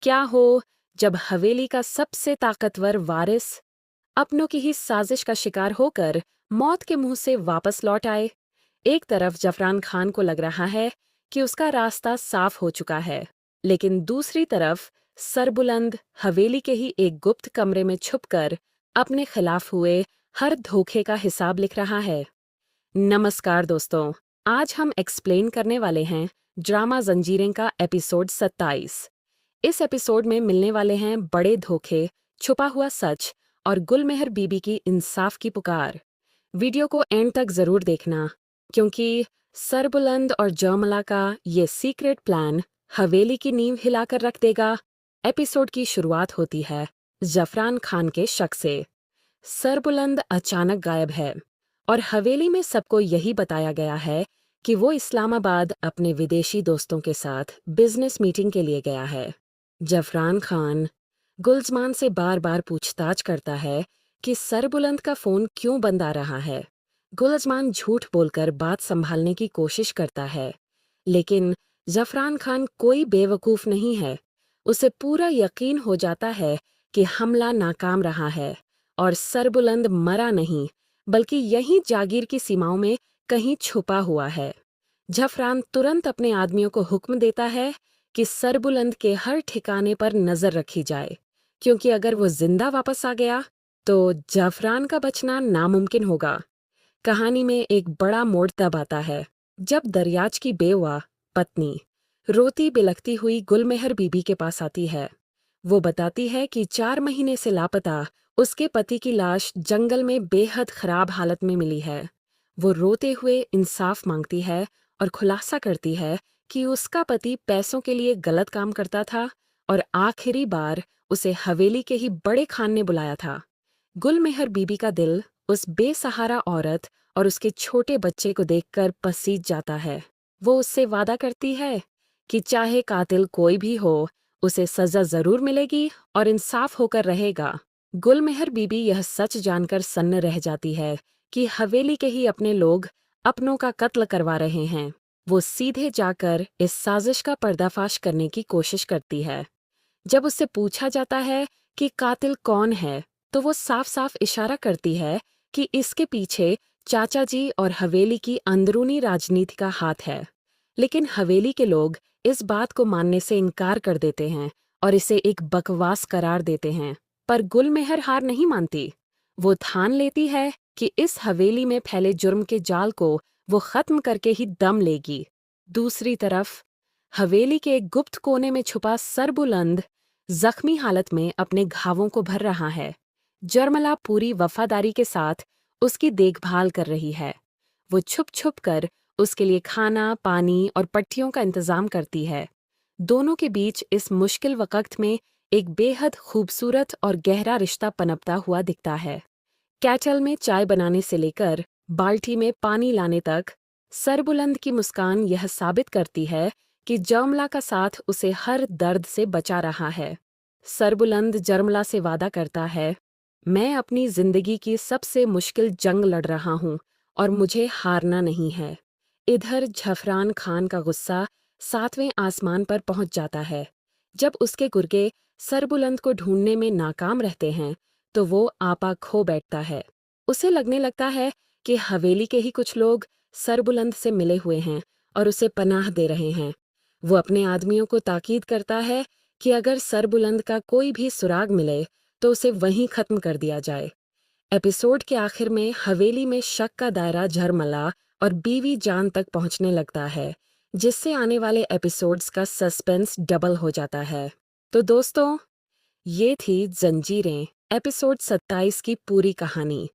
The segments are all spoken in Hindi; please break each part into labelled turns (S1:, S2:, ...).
S1: क्या हो जब हवेली का सबसे ताकतवर वारिस अपनों की ही साजिश का शिकार होकर मौत के मुंह से वापस लौट आए। एक तरफ जफरान खान को लग रहा है कि उसका रास्ता साफ हो चुका है, लेकिन दूसरी तरफ सरबुलंद हवेली के ही एक गुप्त कमरे में छुपकर अपने खिलाफ हुए हर धोखे का हिसाब लिख रहा है। नमस्कार दोस्तों, आज हम एक्सप्लेन करने वाले हैं ड्रामा जंजीरें का एपिसोड 27। इस एपिसोड में मिलने वाले हैं बड़े धोखे, छुपा हुआ सच और गुलमेहर बीबी की इंसाफ की पुकार। वीडियो को एंड तक जरूर देखना, क्योंकि सरबुलंद और जर्मला का ये सीक्रेट प्लान हवेली की नींव हिलाकर रख देगा। एपिसोड की शुरुआत होती है जफरान खान के शक से। सरबुलंद अचानक गायब है और हवेली में सबको यही बताया गया है कि वो इस्लामाबाद अपने विदेशी दोस्तों के साथ बिजनेस मीटिंग के लिए गया है। जफरान खान गुलजमान से बार बार पूछताछ करता है कि सरबुलंद का फोन क्यों बंद आ रहा है। गुलजमान झूठ बोलकर बात संभालने की कोशिश करता है, लेकिन जफरान खान कोई बेवकूफ नहीं है। उसे पूरा यकीन हो जाता है कि हमला नाकाम रहा है और सरबुलंद मरा नहीं, बल्कि यहीं जागीर की सीमाओं में कहीं छुपा हुआ है। जफरान तुरंत अपने आदमियों को हुक्म देता है कि सरबुलंद के हर ठिकाने पर नजर रखी जाए, क्योंकि अगर वो जिंदा वापस आ गया तो जफरान का बचना नामुमकिन होगा। कहानी में एक बड़ा मोड़ तब आता है जब दरियाज की बेवा पत्नी रोती बिलखती हुई गुलमेहर बीबी के पास आती है। वो बताती है कि 4 महीने से लापता उसके पति की लाश जंगल में बेहद खराब हालत में मिली है। वो रोते हुए इंसाफ मांगती है और खुलासा करती है कि उसका पति पैसों के लिए गलत काम करता था और आखिरी बार उसे हवेली के ही बड़े खान ने बुलाया था। गुलमेहर बीबी का दिल उस बेसहारा औरत और उसके छोटे बच्चे को देखकर पसीज जाता है। वो उससे वादा करती है कि चाहे कातिल कोई भी हो, उसे सजा जरूर मिलेगी और इंसाफ होकर रहेगा। गुलमेहर बीबी यह सच जानकर सन्न रह जाती है कि हवेली के ही अपने लोग अपनों का कत्ल करवा रहे हैं। वो सीधे जाकर इस साजिश का पर्दाफाश करने की कोशिश करती है। जब उससे पूछा जाता है कि कातिल कौन है, तो वो साफ साफ इशारा करती है कि इसके पीछे चाचा जी और हवेली की अंदरूनी राजनीति का हाथ है। लेकिन हवेली के लोग इस बात को मानने से इनकार कर देते हैं और इसे एक बकवास करार देते हैं। पर गुलमेहर हार नहीं मानती। वो ठान लेती है कि इस हवेली में फैले जुर्म के जाल को वो खत्म करके ही दम लेगी। दूसरी तरफ हवेली के एक गुप्त कोने में छुपा सरबुलंद जख्मी हालत में अपने घावों को भर रहा है। जर्मला पूरी वफादारी के साथ उसकी देखभाल कर रही है। वो छुप छुप कर उसके लिए खाना, पानी और पट्टियों का इंतजाम करती है। दोनों के बीच इस मुश्किल वक्त में एक बेहद खूबसूरत और गहरा रिश्ता पनपता हुआ दिखता है। कैटल में चाय बनाने से लेकर बाल्टी में पानी लाने तक सरबुलंद की मुस्कान यह साबित करती है कि जर्मला का साथ उसे हर दर्द से बचा रहा है। सरबुलंद जर्मला से वादा करता है, मैं अपनी जिंदगी की सबसे मुश्किल जंग लड़ रहा हूँ और मुझे हारना नहीं है। इधर जफरान खान का गुस्सा 7वें आसमान पर पहुंच जाता है। जब उसके गुर्गे सरबुलंद को ढूंढने में नाकाम रहते हैं, तो वो आपा खो बैठता है। उसे लगने लगता है कि हवेली के ही कुछ लोग सरबुलंद से मिले हुए हैं और उसे पनाह दे रहे हैं। वो अपने आदमियों को ताकीद करता है कि अगर सरबुलंद का कोई भी सुराग मिले तो उसे वहीं खत्म कर दिया जाए। एपिसोड के आखिर में हवेली में शक का दायरा झरमला और बीवी जान तक पहुंचने लगता है, जिससे आने वाले एपिसोड्स का सस्पेंस डबल हो जाता है। तो दोस्तों, ये थी जंजीरें एपिसोड 27 की पूरी कहानी।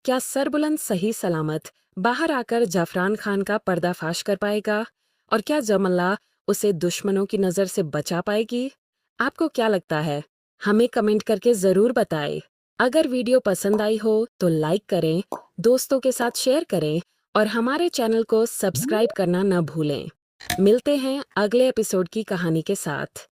S1: क्या सरबुलंद सही सलामत बाहर आकर जफरान खान का पर्दाफाश कर पाएगा और क्या जमला उसे दुश्मनों की नज़र से बचा पाएगी? आपको क्या लगता है? हमें कमेंट करके ज़रूर बताएं। अगर वीडियो पसंद आई हो तो लाइक करें, दोस्तों के साथ शेयर करें और हमारे चैनल को सब्सक्राइब करना न भूलें। मिलते हैं अगले एपिसोड की कहानी के साथ।